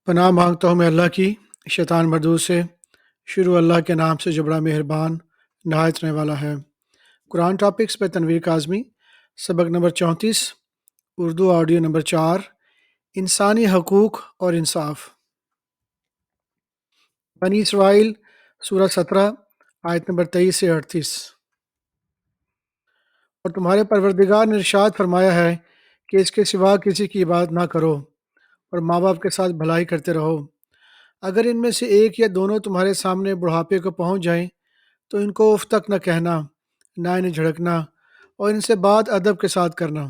پناہ مانگتا ہوں میں اللہ کی شیطان مردود سے۔ شروع اللہ کے نام سے جو بڑا مہربان نہایت رحم والا ہے۔ قرآن ٹاپکس پہ تنویر کاظمی، سبق نمبر 34، اردو آڈیو نمبر 4، انسانی حقوق اور انصاف۔ بنی اسرائیل سورہ 17 آیت نمبر 23 سے 38۔ اور تمہارے پروردگار نے ارشاد فرمایا ہے کہ اس کے سوا کسی کی عبادت نہ کرو اور ماں باپ کے ساتھ بھلائی کرتے رہو۔ اگر ان میں سے ایک یا دونوں تمہارے سامنے بڑھاپے کو پہنچ جائیں تو ان کو اف تک نہ کہنا، نہ انہیں جھڑکنا، اور ان سے بات ادب کے ساتھ کرنا،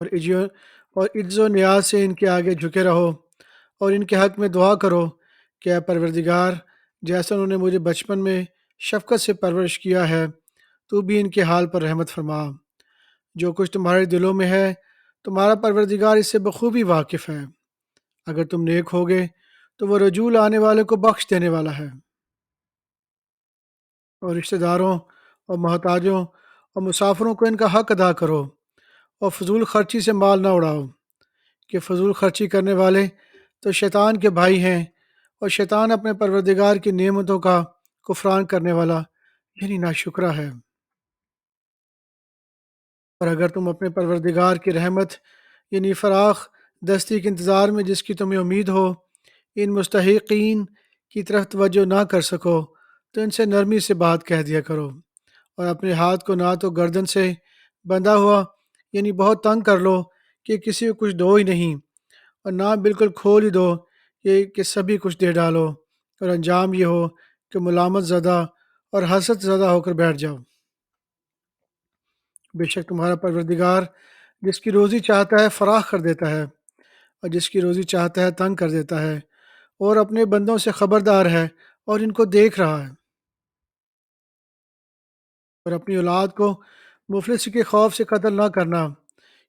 اور عجز و نیاز سے ان کے آگے جھکے رہو اور ان کے حق میں دعا کرو کہ اے پروردگار، جیسا انہوں نے مجھے بچپن میں شفقت سے پرورش کیا ہے، تو بھی ان کے حال پر رحمت فرما۔ جو کچھ تمہارے دلوں میں ہے تمہارا پروردگار اس سے بخوبی واقف ہے۔ اگر تم نیک ہوگے تو وہ رجوع آنے والے کو بخش دینے والا ہے۔ اور رشتہ داروں اور محتاجوں اور مسافروں کو ان کا حق ادا کرو، اور فضول خرچی سے مال نہ اڑاؤ، کہ فضول خرچی کرنے والے تو شیطان کے بھائی ہیں، اور شیطان اپنے پروردگار کی نعمتوں کا کفران کرنے والا یعنی ناشکرا ہے۔ اور اگر تم اپنے پروردگار کی رحمت یعنی فراخ دستی کے انتظار میں جس کی تمہیں امید ہو ان مستحقین کی طرف توجہ نہ کر سکو تو ان سے نرمی سے بات کہہ دیا کرو، اور اپنے ہاتھ کو نہ تو گردن سے بندھا ہوا یعنی بہت تنگ کر لو کہ کسی کو کچھ دو ہی نہیں، اور نہ بالکل کھول ہی دو کہ سبھی کچھ دے ڈالو، اور انجام یہ ہو کہ ملامت زدہ اور حسد زدہ ہو کر بیٹھ جاؤ۔ بے شک تمہارا پروردگار جس کی روزی چاہتا ہے فراخ کر دیتا ہے، اور جس کی روزی چاہتا ہے تنگ کر دیتا ہے، اور اپنے بندوں سے خبردار ہے اور ان کو دیکھ رہا ہے۔ اور اپنی اولاد کو مفلسی کے خوف سے قتل نہ کرنا،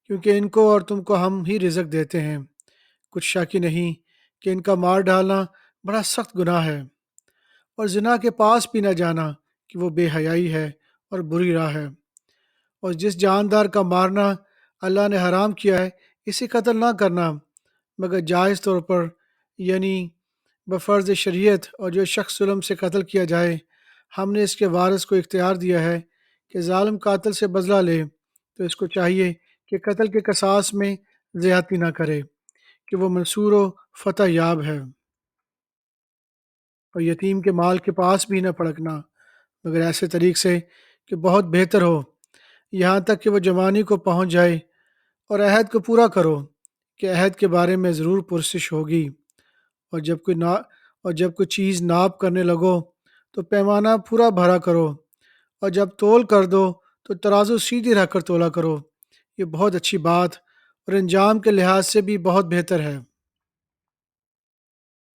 کیونکہ ان کو اور تم کو ہم ہی رزق دیتے ہیں۔ کچھ شک ہی نہیں کہ ان کا مار ڈالنا بڑا سخت گناہ ہے، اور زنا کے پاس بھی نہ جانا کہ وہ بے حیائی ہے اور بری راہ ہے۔ اور جس جاندار کا مارنا اللہ نے حرام کیا ہے اسے قتل نہ کرنا مگر جائز طور پر یعنی بفرض شریعت، اور جو شخص ظلم سے قتل کیا جائے ہم نے اس کے وارث کو اختیار دیا ہے کہ ظالم قاتل سے بدلہ لے، تو اس کو چاہیے کہ قتل کے قصاص میں زیادتی نہ کرے، کہ وہ منصور و فتح یاب ہے۔ اور یتیم کے مال کے پاس بھی نہ پھڑکنا مگر ایسے طریق سے کہ بہت بہتر ہو، یہاں تک کہ وہ جوانی کو پہنچ جائے، اور عہد کو پورا کرو کہ عہد کے بارے میں ضرور پرسش ہوگی۔ اور جب کوئی چیز ناپ کرنے لگو تو پیمانہ پورا بھرا کرو، اور جب تول کر دو تو ترازو سیدھی رکھ کر تولا کرو، یہ بہت اچھی بات اور انجام کے لحاظ سے بھی بہت بہتر ہے۔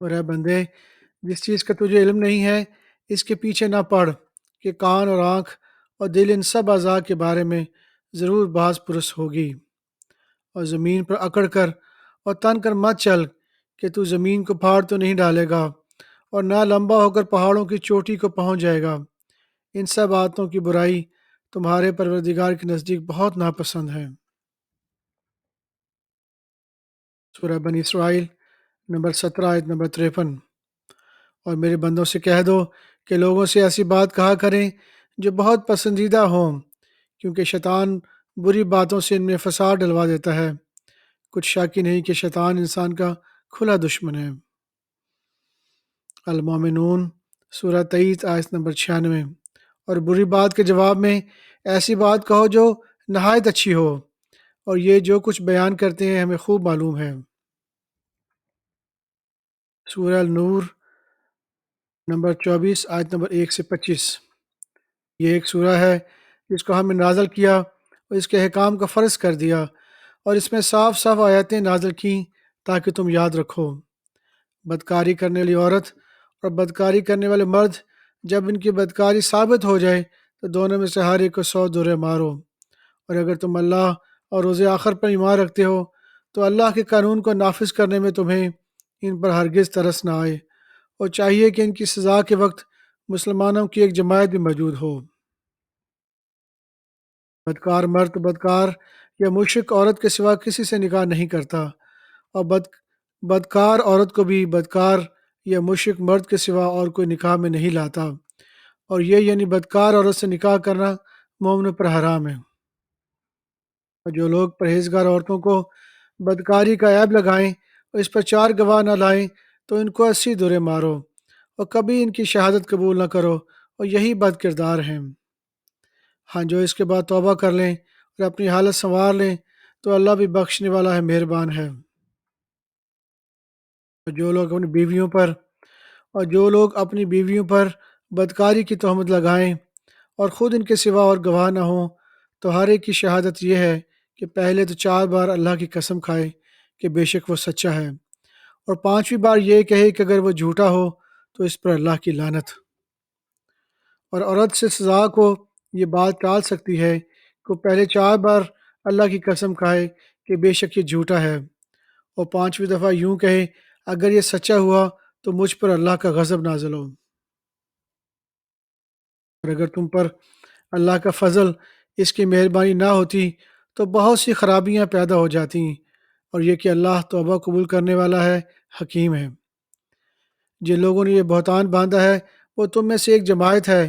اور اے بندے، جس چیز کا تجھے علم نہیں ہے اس کے پیچھے نہ پڑ، کہ کان اور آنکھ اور دل ان سب اعضاء کے بارے میں ضرور باز پرس ہوگی۔ اور زمین پر اکڑ کر اور تن کر مت چل کہ تو زمین کو پھاڑ تو نہیں ڈالے گا، اور نہ لمبا ہو کر پہاڑوں کی چوٹی کو پہنچ جائے گا۔ ان سب باتوں کی برائی تمہارے پروردگار کے نزدیک بہت ناپسند ہے۔ سورہ بنی اسرائیل نمبر 17 آیت نمبر 53۔ اور میرے بندوں سے کہہ دو کہ لوگوں سے ایسی بات کہا کریں جو بہت پسندیدہ ہوں، کیونکہ شیطان بری باتوں سے ان میں فساد ڈلوا دیتا ہے۔ کچھ شک ہی نہیں کہ شیطان انسان کا کھلا دشمن ہے۔ المومنون سورہ 23 آیت نمبر 96۔ اور بری بات کے جواب میں ایسی بات کہو جو نہایت اچھی ہو، اور یہ جو کچھ بیان کرتے ہیں ہمیں خوب معلوم ہے۔ سورہ النور نمبر 24 آیت نمبر 1 سے 25۔ یہ ایک سورہ ہے جس کو ہم نے نازل کیا اور اس کے احکام کا فرض کر دیا، اور اس میں صاف صاف آیتیں نازل کیں تاکہ تم یاد رکھو۔ بدکاری کرنے والی عورت اور بدکاری کرنے والے مرد جب ان کی بدکاری ثابت ہو جائے تو دونوں میں سے ہر ایک کو 100 دورے مارو۔ اور اگر تم اللہ اور روز آخر پر ایمان رکھتے ہو تو اللہ کے قانون کو نافذ کرنے میں تمہیں ان پر ہرگز ترس نہ آئے، اور چاہیے کہ ان کی سزا کے وقت مسلمانوں کی ایک جماعت بھی موجود ہو۔ بدکار مرد بدکار یا مشرک عورت کے سوا کسی سے نکاح نہیں کرتا، اور بدکار عورت کو بھی بدکار یا مشرک مرد کے سوا اور کوئی نکاح میں نہیں لاتا، اور یہ یعنی بدکار عورت سے نکاح کرنا مومنوں پر حرام ہے۔ اور جو لوگ پرہیزگار عورتوں کو بدکاری کا عیب لگائیں اور اس پر چار گواہ نہ لائیں تو ان کو 80 دورے مارو اور کبھی ان کی شہادت قبول نہ کرو، اور یہی بد کردار ہیں۔ ہاں، جو اس کے بعد توبہ کر لیں اور اپنی حالت سنوار لیں تو اللہ بھی بخشنے والا ہے، مہربان ہے۔ اور جو لوگ اپنی بیویوں پر بدکاری کی تہمت لگائیں اور خود ان کے سوا اور گواہ نہ ہوں تو ہر ایک کی شہادت یہ ہے کہ پہلے تو 4 بار اللہ کی قسم کھائے کہ بے شک وہ سچا ہے، اور 5ویں بار یہ کہے کہ اگر وہ جھوٹا ہو تو اس پر اللہ کی لعنت۔ اور عورت سے سزا کو یہ بات ٹال سکتی ہے کہ وہ پہلے 4 بار اللہ کی قسم کھائے کہ بے شک یہ جھوٹا ہے، اور 5ویں دفعہ یوں کہے اگر یہ سچا ہوا تو مجھ پر اللہ کا غضب نازل ہو۔ اور اگر تم پر اللہ کا فضل، اس کی مہربانی نہ ہوتی تو بہت سی خرابیاں پیدا ہو جاتی، اور یہ کہ اللہ توبہ قبول کرنے والا ہے، حکیم ہے۔ جن لوگوں نے یہ بہتان باندھا ہے وہ تم میں سے ایک جماعت ہے،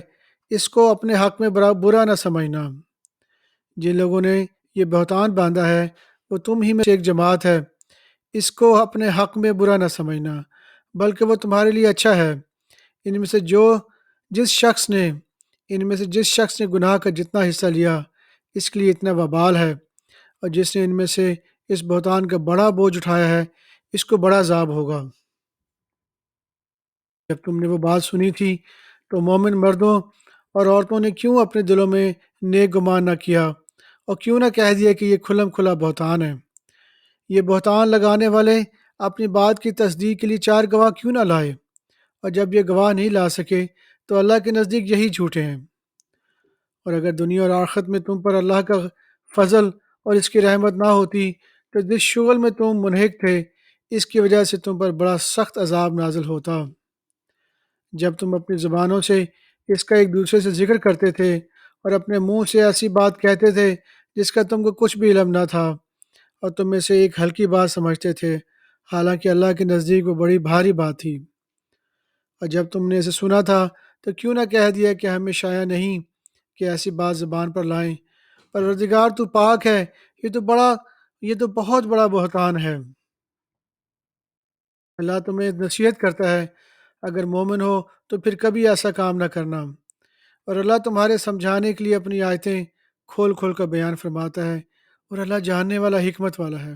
اس کو اپنے حق میں برا نہ سمجھنا۔ جن لوگوں نے یہ بہتان باندھا ہے وہ تم ہی میں سے ایک جماعت ہے، اس کو اپنے حق میں برا نہ سمجھنا، بلکہ وہ تمہارے لیے اچھا ہے۔ ان میں سے جس شخص نے گناہ کا جتنا حصہ لیا اس کے لیے اتنا وبال ہے، اور جس نے ان میں سے اس بہتان کا بڑا بوجھ اٹھایا ہے اس کو بڑا عذاب ہوگا۔ جب تم نے وہ بات سنی تھی تو مومن مردوں اور عورتوں نے کیوں اپنے دلوں میں نیک گمان نہ کیا، اور کیوں نہ کہہ دیا کہ یہ کھلم کھلا بہتان ہے؟ یہ بہتان لگانے والے اپنی بات کی تصدیق کے لیے 4 گواہ کیوں نہ لائے؟ اور جب یہ گواہ نہیں لا سکے تو اللہ کے نزدیک یہی جھوٹے ہیں۔ اور اگر دنیا اور آخرت میں تم پر اللہ کا فضل اور اس کی رحمت نہ ہوتی تو جس شغل میں تم منہک تھے اس کی وجہ سے تم پر بڑا سخت عذاب نازل ہوتا۔ جب تم اپنی زبانوں سے اس کا ایک دوسرے سے ذکر کرتے تھے اور اپنے منہ سے ایسی بات کہتے تھے جس کا تم کو کچھ بھی علم نہ تھا، اور تم میں سے ایک ہلکی بات سمجھتے تھے، حالانکہ اللہ کے نزدیک وہ بڑی بھاری بات تھی۔ اور جب تم نے اسے سنا تھا تو کیوں نہ کہہ دیا کہ ہمیں شایع نہیں کہ ایسی بات زبان پر لائیں؟ پروردگار تو پاک ہے، یہ تو بہت بڑا بہتان ہے۔ اللہ تمہیں نصیحت کرتا ہے اگر مومن ہو تو پھر کبھی ایسا کام نہ کرنا، اور اللہ تمہارے سمجھانے کے لیے اپنی آیتیں کھول کھول کر بیان فرماتا ہے، اور اللہ جاننے والا، حکمت والا ہے۔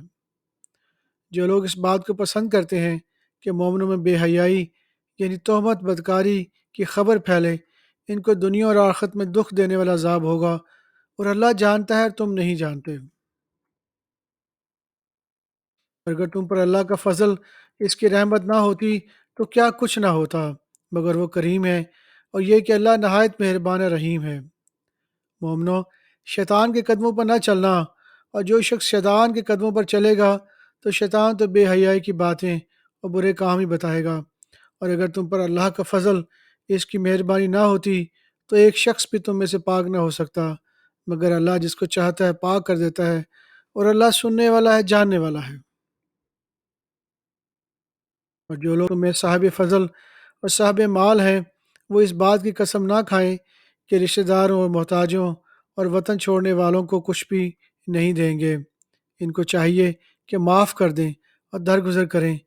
جو لوگ اس بات کو پسند کرتے ہیں کہ مومنوں میں بے حیائی یعنی تہمت بدکاری کی خبر پھیلے، ان کو دنیا اور آخرت میں دکھ دینے والا عذاب ہوگا، اور اللہ جانتا ہے تم نہیں جانتے۔ اگر تم پر اللہ کا فضل، اس کی رحمت نہ ہوتی تو کیا کچھ نہ ہوتا، مگر وہ کریم ہے، اور یہ کہ اللہ نہایت مہربان رحیم ہے۔ مومنو، شیطان کے قدموں پر نہ چلنا، اور جو شخص شیطان کے قدموں پر چلے گا تو شیطان تو بے حیائی کی باتیں اور برے کام ہی بتائے گا۔ اور اگر تم پر اللہ کا فضل، اس کی مہربانی نہ ہوتی تو ایک شخص بھی تم میں سے پاک نہ ہو سکتا، مگر اللہ جس کو چاہتا ہے پاک کر دیتا ہے، اور اللہ سننے والا ہے، جاننے والا ہے۔ اور جو لوگ تمہیں صاحب فضل اور صاحب مال ہیں وہ اس بات کی قسم نہ کھائیں کہ رشتہ داروں اور محتاجوں اور وطن چھوڑنے والوں کو کچھ بھی نہیں دیں گے۔ ان کو چاہیے کہ معاف کر دیں اور درگزر کریں۔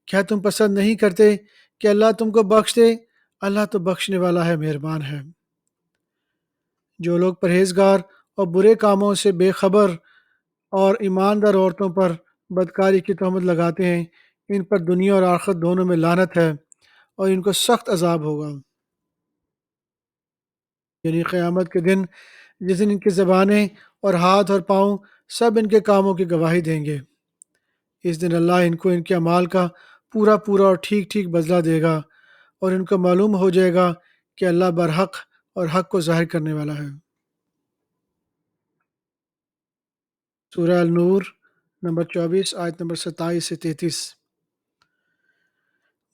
کیا تم پسند نہیں کرتے کہ اللہ تم کو بخش دے؟ اللہ تو بخشنے والا ہے، مہربان ہے۔ جو لوگ پرہیزگار اور برے کاموں سے بے خبر اور ایماندار عورتوں پر بدکاری کی تہمت لگاتے ہیں، ان پر دنیا اور آخرت دونوں میں لعنت ہے، اور ان کو سخت عذاب ہوگا۔ یعنی قیامت کے دن، جس دن ان کی زبانیں اور ہاتھ اور پاؤں سب ان کے کاموں کی گواہی دیں گے۔ اس دن اللہ ان کو ان کے اعمال کا پورا پورا اور ٹھیک ٹھیک بدلہ دے گا، اور ان کو معلوم ہو جائے گا کہ اللہ برحق اور حق کو ظاہر کرنے والا ہے۔ سورہ النور نمبر 24 آیت نمبر 27 سے 33۔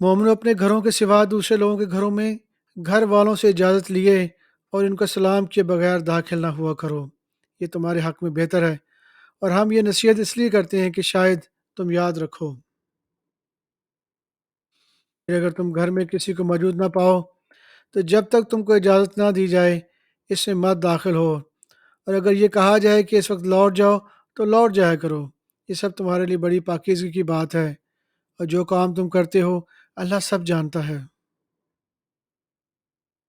مومنوں، اپنے گھروں کے سوا دوسرے لوگوں کے گھروں میں گھر والوں سے اجازت لیے اور ان کو سلام کیے بغیر داخل نہ ہوا کرو، یہ تمہارے حق میں بہتر ہے، اور ہم یہ نصیحت اس لیے کرتے ہیں کہ شاید تم یاد رکھو کہ اگر تم گھر میں کسی کو موجود نہ پاؤ تو جب تک تم کو اجازت نہ دی جائے اس میں مت داخل ہو، اور اگر یہ کہا جائے کہ اس وقت لوٹ جاؤ تو لوٹ جایا کرو۔ یہ سب تمہارے لیے بڑی پاکیزگی کی بات ہے، اور جو کام تم کرتے ہو اللہ سب جانتا ہے۔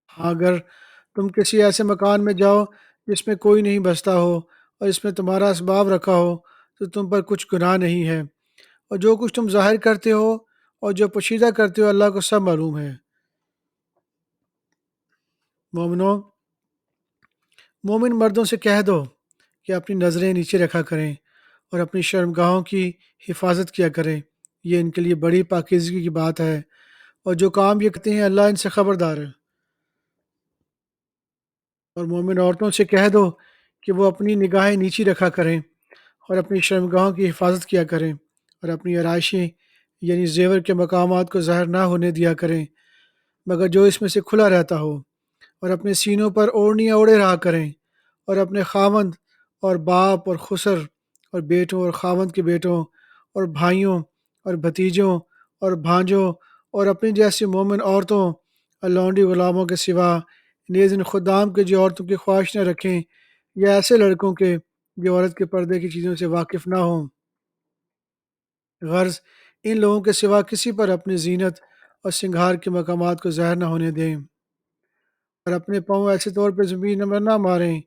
ہاں، اگر تم کسی ایسے مکان میں جاؤ جس میں کوئی نہیں بستا ہو اور اس میں تمہارا اسباب رکھا ہو تو تم پر کچھ گناہ نہیں ہے، اور جو کچھ تم ظاہر کرتے ہو اور جو پوشیدہ کرتے ہو اللہ کو سب معلوم ہے۔ مومنو، مومن مردوں سے کہہ دو کہ اپنی نظریں نیچے رکھا کریں اور اپنی شرمگاہوں کی حفاظت کیا کریں، یہ ان کے لیے بڑی پاکیزگی کی بات ہے، اور جو کام یہ کرتے ہیں اللہ ان سے خبردار ہے۔ اور مومن عورتوں سے کہہ دو کہ وہ اپنی نگاہیں نیچی رکھا کریں اور اپنی شرمگاہوں کی حفاظت کیا کریں، اور اپنی آرائشیں یعنی زیور کے مقامات کو ظاہر نہ ہونے دیا کریں مگر جو اس میں سے کھلا رہتا ہو، اور اپنے سینوں پر اوڑھنیاں اوڑھے رہا کریں، اور اپنے خاوند اور باپ اور خسر اور بیٹوں اور خاوند کے بیٹوں اور بھائیوں اور بھتیجوں اور بھانجوں اور اپنی جیسی مومن عورتوں اور لونڈی غلاموں کے سوا نیز ان خدام کے جو عورتوں کی خواہش نہ رکھیں، یا ایسے لڑکوں کے جو عورت کے پردے کی چیزوں سے واقف نہ ہوں، غرض ان لوگوں کے سوا کسی پر اپنی زینت اور سنگھار کے مقامات کو ظاہر نہ ہونے دیں، اور اپنے پاؤں ایسے طور پہ زمین میں نہ ماریں،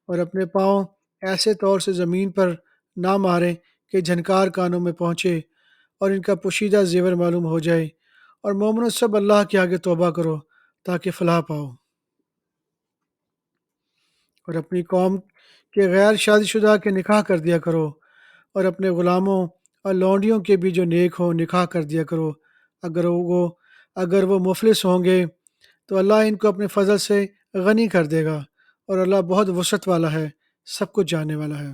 اور اپنے پاؤں ایسے طور سے زمین پر نہ ماریں کہ جھنکار کانوں میں پہنچے اور ان کا پوشیدہ زیور معلوم ہو جائے، اور مومنوں سب اللہ کے آگے توبہ کرو تاکہ فلاح پاؤ، اور اپنی قوم کے غیر شادی شدہ کے نکاح کر دیا کرو، اور اپنے غلاموں اور لونڈیوں کے بھی جو نیک ہوں نکاح کر دیا کرو، اگر وہ مفلس ہوں گے تو اللہ ان کو اپنے فضل سے غنی کر دے گا، اور اللہ بہت وسعت والا ہے، سب کچھ جاننے والا ہے۔